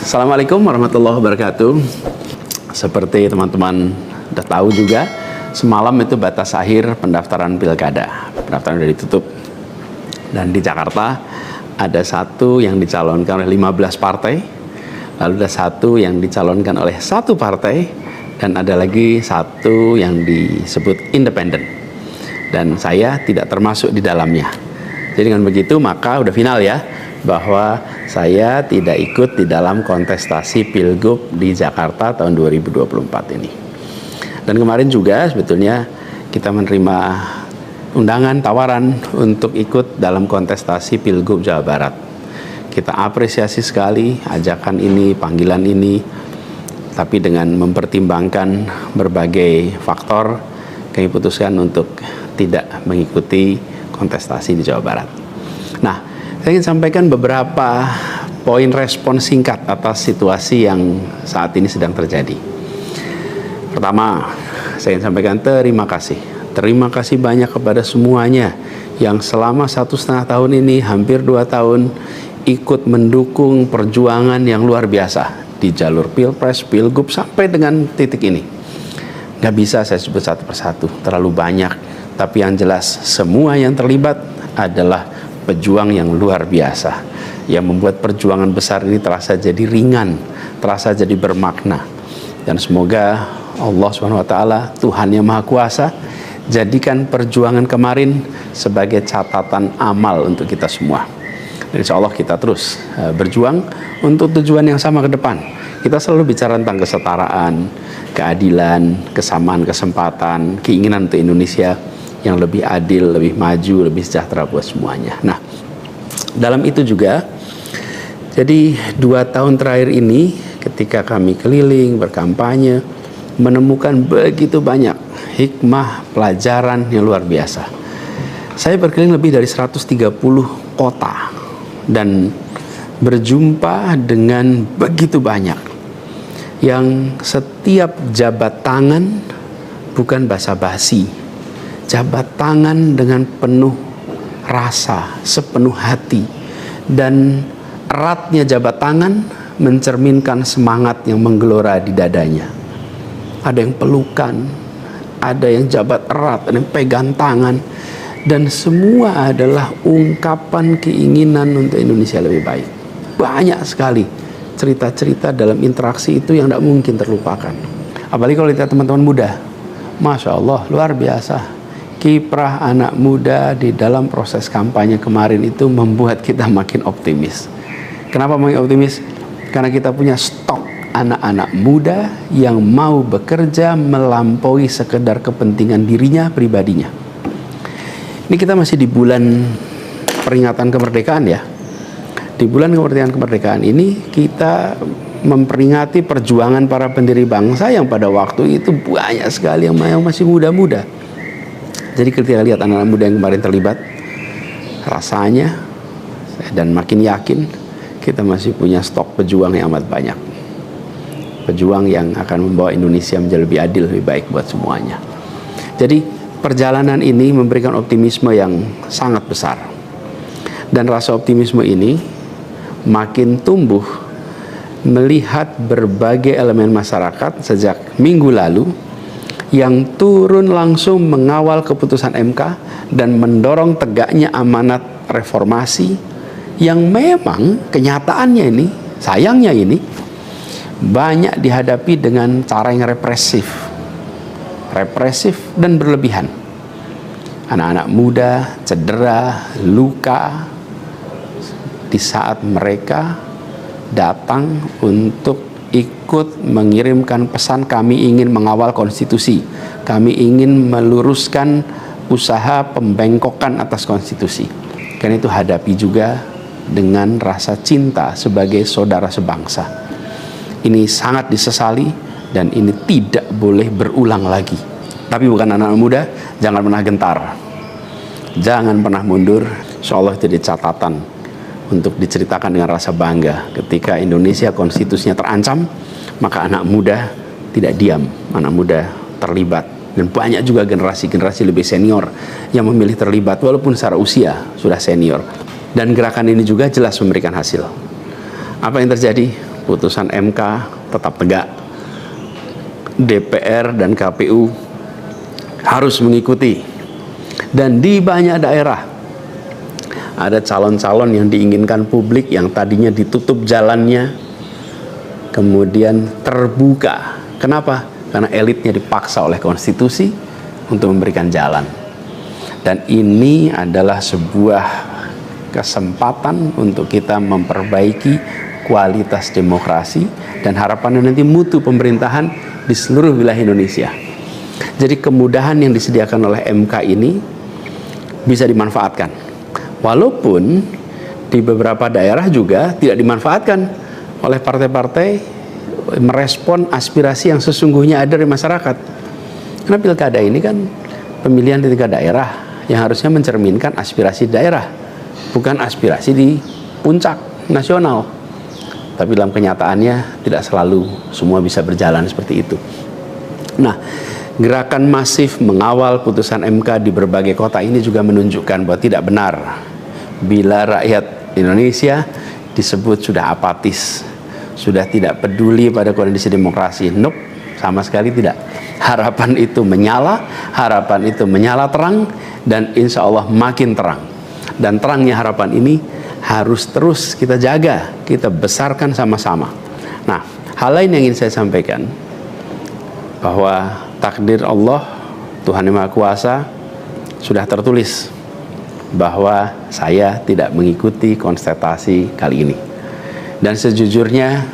Assalamualaikum warahmatullahi wabarakatuh. Seperti teman-teman udah tahu juga, semalam itu batas akhir pendaftaran pilkada. Pendaftaran sudah ditutup. Dan di Jakarta ada satu yang dicalonkan oleh 15 partai, lalu ada satu yang dicalonkan oleh satu partai, dan ada lagi satu yang disebut independen. Dan saya tidak termasuk di dalamnya. Jadi dengan begitu maka udah final ya, bahwa saya tidak ikut di dalam kontestasi Pilgub di Jakarta tahun 2024 ini. Dan kemarin juga sebetulnya kita menerima undangan, tawaran untuk ikut dalam kontestasi Pilgub Jawa Barat. Kita apresiasi sekali ajakan ini, panggilan ini, tapi dengan mempertimbangkan berbagai faktor, kami putuskan untuk tidak mengikuti kontestasi di Jawa Barat. Nah, saya ingin sampaikan beberapa poin respon singkat atas situasi yang saat ini sedang terjadi. Pertama, saya ingin sampaikan terima kasih. Terima kasih banyak kepada semuanya yang selama 1,5 tahun ini, hampir 2 tahun, ikut mendukung perjuangan yang luar biasa di jalur Pilpres, Pilgub, sampai dengan titik ini. Gak bisa saya sebut satu persatu, terlalu banyak. Tapi yang jelas, semua yang terlibat adalah pejuang yang luar biasa, yang membuat perjuangan besar ini terasa jadi ringan, terasa jadi bermakna. Dan semoga Allah SWT, Tuhan yang Maha Kuasa, jadikan perjuangan kemarin sebagai catatan amal untuk kita semua. Dan insya Allah kita terus berjuang untuk tujuan yang sama ke depan. Kita selalu bicara tentang kesetaraan, keadilan, kesamaan kesempatan, keinginan untuk Indonesia yang lebih adil, lebih maju, lebih sejahtera buat semuanya. Nah, dalam itu juga, jadi 2 tahun terakhir ini ketika kami keliling, berkampanye, menemukan begitu banyak hikmah, pelajaran yang luar biasa. Saya berkeliling lebih dari 130 kota dan berjumpa dengan begitu banyak yang setiap jabat tangan bukan basa-basi, jabat tangan dengan penuh rasa, sepenuh hati, dan eratnya jabat tangan mencerminkan semangat yang menggelora di dadanya. Ada yang pelukan, ada yang jabat erat, ada yang pegang tangan, dan semua adalah ungkapan keinginan untuk Indonesia lebih baik. Banyak sekali cerita-cerita dalam interaksi itu yang tidak mungkin terlupakan. Apalagi kalau lihat teman-teman muda, Masya Allah, luar biasa. Kiprah anak muda di dalam proses kampanye kemarin itu membuat kita makin optimis. Kenapa makin optimis? Karena kita punya stok anak-anak muda yang mau bekerja melampaui sekedar kepentingan dirinya, pribadinya. Ini kita masih di bulan peringatan kemerdekaan ya. Di bulan kemerdekaan ini kita memperingati perjuangan para pendiri bangsa yang pada waktu itu banyak sekali yang masih muda-muda. Jadi ketika lihat anak-anak muda yang kemarin terlibat, rasanya dan makin yakin kita masih punya stok pejuang yang amat banyak. Pejuang yang akan membawa Indonesia menjadi lebih adil, lebih baik buat semuanya. Jadi perjalanan ini memberikan optimisme yang sangat besar. Dan rasa optimisme ini makin tumbuh melihat berbagai elemen masyarakat sejak minggu lalu yang turun langsung mengawal keputusan MK dan mendorong tegaknya amanat reformasi yang memang kenyataannya ini, sayangnya ini, banyak dihadapi dengan cara yang represif dan berlebihan. Anak-anak muda cedera, luka di saat mereka datang untuk ikut mengirimkan pesan, kami ingin mengawal konstitusi, kami ingin meluruskan usaha pembengkokan atas konstitusi. Karena itu hadapi juga dengan rasa cinta sebagai saudara sebangsa. Ini sangat disesali dan ini tidak boleh berulang lagi. Tapi bukan anak-anak muda, jangan pernah gentar, jangan pernah mundur. Insya Allah jadi catatan untuk diceritakan dengan rasa bangga. Ketika Indonesia konstitusinya terancam, maka anak muda tidak diam, anak muda terlibat. Dan banyak juga generasi-generasi lebih senior yang memilih terlibat walaupun secara usia sudah senior. Dan gerakan ini juga jelas memberikan hasil. Apa yang terjadi? putusan MK tetap tegak. DPR dan KPU harus mengikuti. Dan di banyak daerah ada calon-calon yang diinginkan publik yang tadinya ditutup jalannya kemudian terbuka. Kenapa? Karena elitnya dipaksa oleh konstitusi untuk memberikan jalan. Dan ini adalah sebuah kesempatan untuk kita memperbaiki kualitas demokrasi dan harapannya nanti mutu pemerintahan di seluruh wilayah Indonesia. Jadi kemudahan yang disediakan oleh MK ini bisa dimanfaatkan. Walaupun di beberapa daerah juga tidak dimanfaatkan oleh partai-partai merespon aspirasi yang sesungguhnya ada di masyarakat. Karena pilkada ini kan pemilihan di tingkat daerah yang harusnya mencerminkan aspirasi daerah, bukan aspirasi di puncak nasional. Tapi dalam kenyataannya tidak selalu semua bisa berjalan seperti itu. Nah, gerakan masif mengawal putusan MK di berbagai kota ini juga menunjukkan bahwa tidak benar bila rakyat Indonesia disebut sudah apatis, sudah tidak peduli pada kondisi demokrasi. Nope, sama sekali tidak. Harapan itu menyala, harapan itu menyala terang, dan insya Allah makin terang. Dan terangnya harapan ini harus terus kita jaga, kita besarkan sama-sama. Nah, hal lain yang ingin saya sampaikan, bahwa takdir Allah, Tuhan Yang Maha Kuasa, sudah tertulis bahwa saya tidak mengikuti kontestasi kali ini. Dan sejujurnya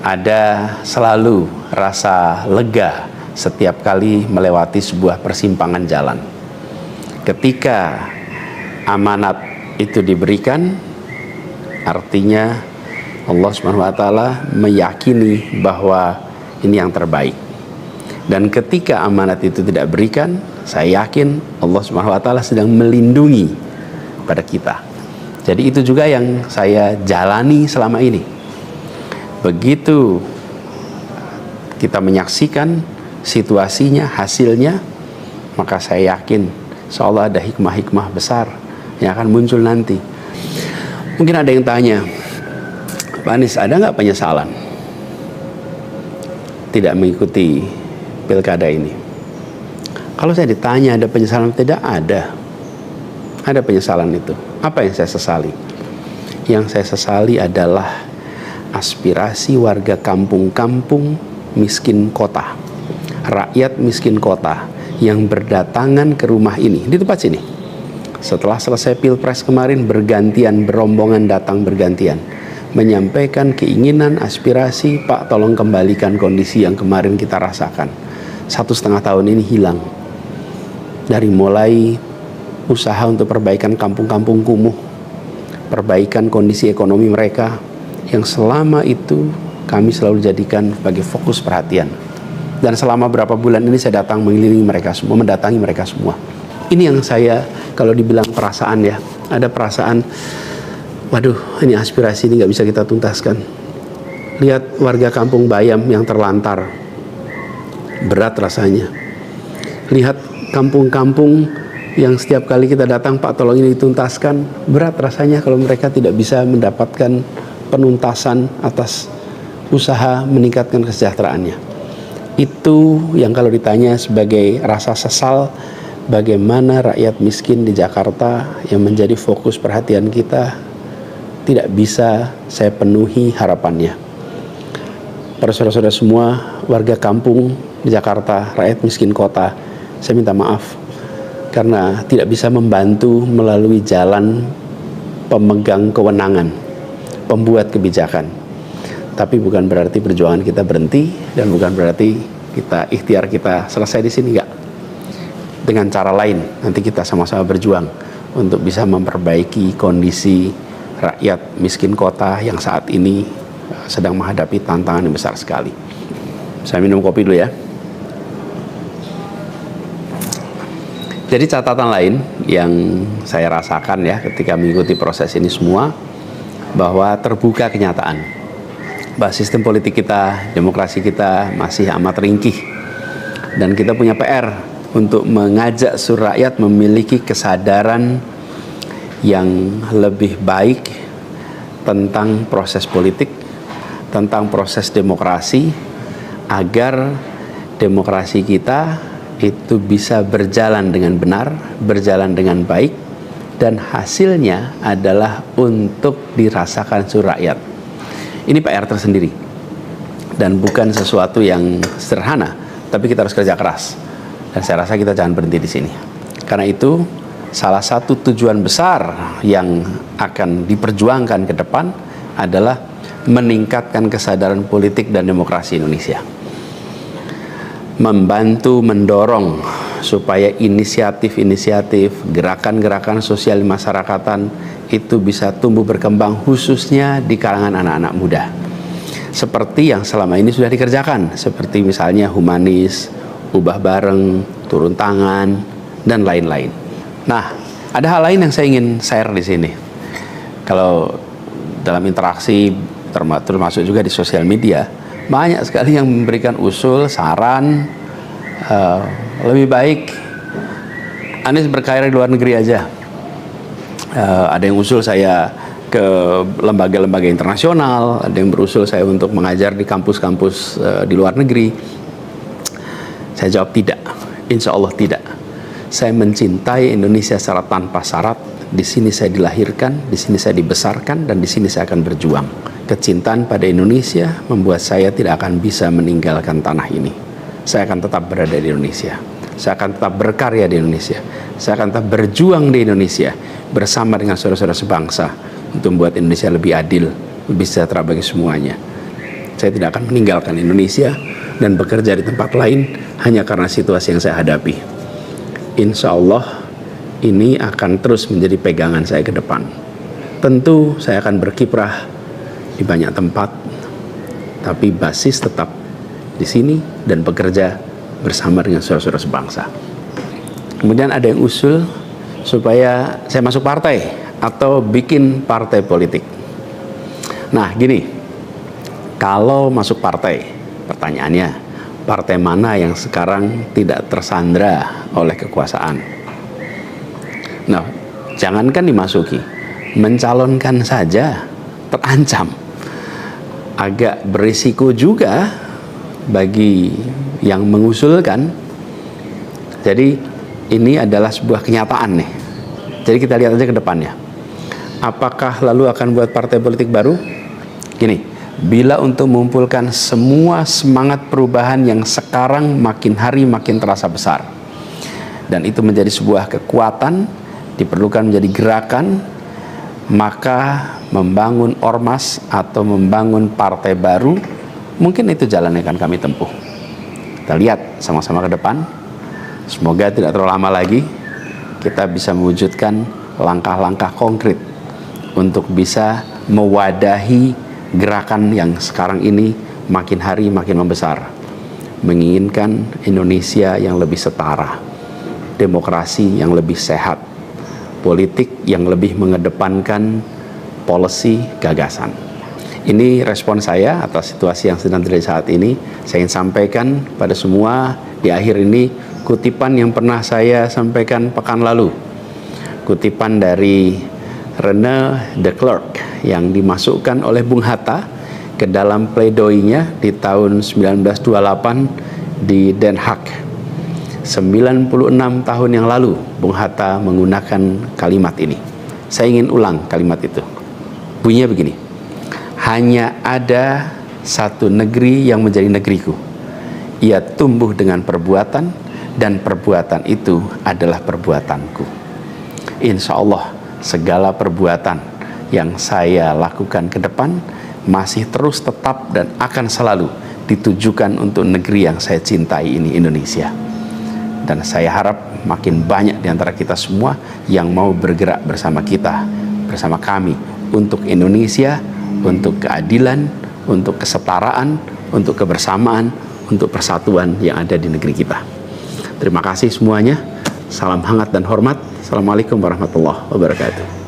ada selalu rasa lega setiap kali melewati sebuah persimpangan jalan. Ketika amanat itu diberikan, artinya Allah SWT meyakini bahwa ini yang terbaik. Dan ketika amanat itu tidak berikan, saya yakin Allah SWT sedang melindungi pada kita. Jadi itu juga yang saya jalani selama ini. Begitu kita menyaksikan situasinya, hasilnya, maka saya yakin insya Allah ada hikmah-hikmah besar yang akan muncul nanti. Mungkin ada yang tanya, Pak Anies, ada nggak penyesalan tidak mengikuti pilkada ini? Kalau saya ditanya ada penyesalan, tidak ada. Ada penyesalan itu. Apa yang saya sesali? Yang saya sesali adalah aspirasi warga kampung-kampung miskin kota, rakyat miskin kota yang berdatangan ke rumah ini, di tempat sini. Setelah selesai pilpres kemarin, bergantian, berombongan datang bergantian, menyampaikan keinginan, aspirasi, Pak tolong kembalikan kondisi yang kemarin kita rasakan. 1,5 tahun ini hilang. Dari mulai usaha untuk perbaikan kampung-kampung kumuh, perbaikan kondisi ekonomi mereka, yang selama itu kami selalu jadikan sebagai fokus perhatian. Dan selama berapa bulan ini saya datang mengelilingi mereka semua, mendatangi mereka semua. Ini yang saya, kalau dibilang perasaan ya, ada perasaan, waduh, ini aspirasi ini nggak bisa kita tuntaskan. Lihat warga kampung Bayam yang terlantar, berat rasanya. Lihat kampung-kampung yang setiap kali kita datang, Pak tolong ini dituntaskan, berat rasanya kalau mereka tidak bisa mendapatkan penuntasan atas usaha meningkatkan kesejahteraannya. Itu yang kalau ditanya sebagai rasa sesal, bagaimana rakyat miskin di Jakarta yang menjadi fokus perhatian kita tidak bisa saya penuhi harapannya. Para saudara-saudara semua, warga kampung di Jakarta, rakyat miskin kota, saya minta maaf karena tidak bisa membantu melalui jalan pemegang kewenangan, pembuat kebijakan. Tapi bukan berarti perjuangan kita berhenti, dan bukan berarti kita ikhtiar kita selesai di sini, enggak. Dengan cara lain nanti kita sama-sama berjuang untuk bisa memperbaiki kondisi rakyat miskin kota yang saat ini sedang menghadapi tantangan yang besar sekali. Saya minum kopi dulu ya. Jadi catatan lain yang saya rasakan ya ketika mengikuti proses ini semua, bahwa terbuka kenyataan bahwa sistem politik kita, demokrasi kita masih amat ringkih, dan kita punya PR untuk mengajak seluruh rakyat memiliki kesadaran yang lebih baik tentang proses politik, tentang proses demokrasi agar demokrasi kita itu bisa berjalan dengan benar, berjalan dengan baik, dan hasilnya adalah untuk dirasakan seluruh rakyat. Ini PR tersendiri dan bukan sesuatu yang sederhana, tapi kita harus kerja keras. Dan saya rasa kita jangan berhenti di sini. Karena itu, salah satu tujuan besar yang akan diperjuangkan ke depan adalah meningkatkan kesadaran politik dan demokrasi Indonesia. Membantu mendorong supaya inisiatif-inisiatif, gerakan-gerakan sosial masyarakatan itu bisa tumbuh berkembang, khususnya di kalangan anak-anak muda. Seperti yang selama ini sudah dikerjakan, seperti misalnya humanis, ubah bareng, turun tangan, dan lain-lain. Nah, ada hal lain yang saya ingin share di sini. Kalau dalam interaksi, termasuk juga di sosial media, banyak sekali yang memberikan usul, saran, lebih baik Anies berkarir di luar negeri aja. Ada yang usul saya ke lembaga-lembaga internasional, ada yang berusul saya untuk mengajar di kampus-kampus di luar negeri. Saya jawab tidak, insya Allah tidak. Saya mencintai Indonesia secara tanpa syarat. Di sini saya dilahirkan, di sini saya dibesarkan, dan di sini saya akan berjuang. Kecintaan pada Indonesia membuat saya tidak akan bisa meninggalkan tanah ini. Saya akan tetap berada di Indonesia. Saya akan tetap berkarya di Indonesia. Saya akan tetap berjuang di Indonesia bersama dengan saudara-saudara sebangsa untuk membuat Indonesia lebih adil, lebih sejahtera bagi semuanya. Saya tidak akan meninggalkan Indonesia dan bekerja di tempat lain hanya karena situasi yang saya hadapi. Insya Allah ini akan terus menjadi pegangan saya ke depan. Tentu saya akan berkiprah di banyak tempat, tapi basis tetap di sini dan bekerja bersama dengan saudara-saudara sebangsa. Kemudian ada yang usul supaya saya masuk partai atau bikin partai politik. Nah gini, kalau masuk partai, pertanyaannya, partai mana yang sekarang tidak tersandra oleh kekuasaan? Nah, jangankan dimasuki, mencalonkan saja terancam. Agak berisiko juga bagi yang mengusulkan. Jadi ini adalah sebuah kenyataan nih. Jadi kita lihat aja ke depannya. Apakah lalu akan buat partai politik baru? Gini, bila untuk mengumpulkan semua semangat perubahan yang sekarang makin hari makin terasa besar, dan itu menjadi sebuah kekuatan, diperlukan menjadi gerakan, maka membangun ormas atau membangun partai baru, mungkin itu jalan yang akan kami tempuh. Kita lihat sama-sama ke depan. Semoga tidak terlalu lama lagi kita bisa mewujudkan langkah-langkah konkret untuk bisa mewadahi gerakan yang sekarang ini makin hari makin membesar, menginginkan Indonesia yang lebih setara, demokrasi yang lebih sehat, politik yang lebih mengedepankan policy gagasan. Ini respon saya atas situasi yang sedang terjadi saat ini. Saya ingin sampaikan pada semua di akhir ini kutipan yang pernah saya sampaikan pekan lalu, kutipan dari René de Klerk yang dimasukkan oleh Bung Hatta ke dalam pledoinya di tahun 1928 di Den Haag. 96 tahun yang lalu Bung Hatta menggunakan kalimat ini. Saya ingin ulang kalimat itu. Bunyinya begini: hanya ada satu negeri yang menjadi negeriku. Ia tumbuh dengan perbuatan, dan perbuatan itu adalah perbuatanku. Insya Allah segala perbuatan yang saya lakukan ke depan masih terus tetap dan akan selalu ditujukan untuk negeri yang saya cintai ini, Indonesia. Dan saya harap makin banyak di antara kita semua yang mau bergerak bersama kita, bersama kami, untuk Indonesia, untuk keadilan, untuk kesetaraan, untuk kebersamaan, untuk persatuan yang ada di negeri kita. Terima kasih semuanya. Salam hangat dan hormat. Assalamualaikum warahmatullahi wabarakatuh.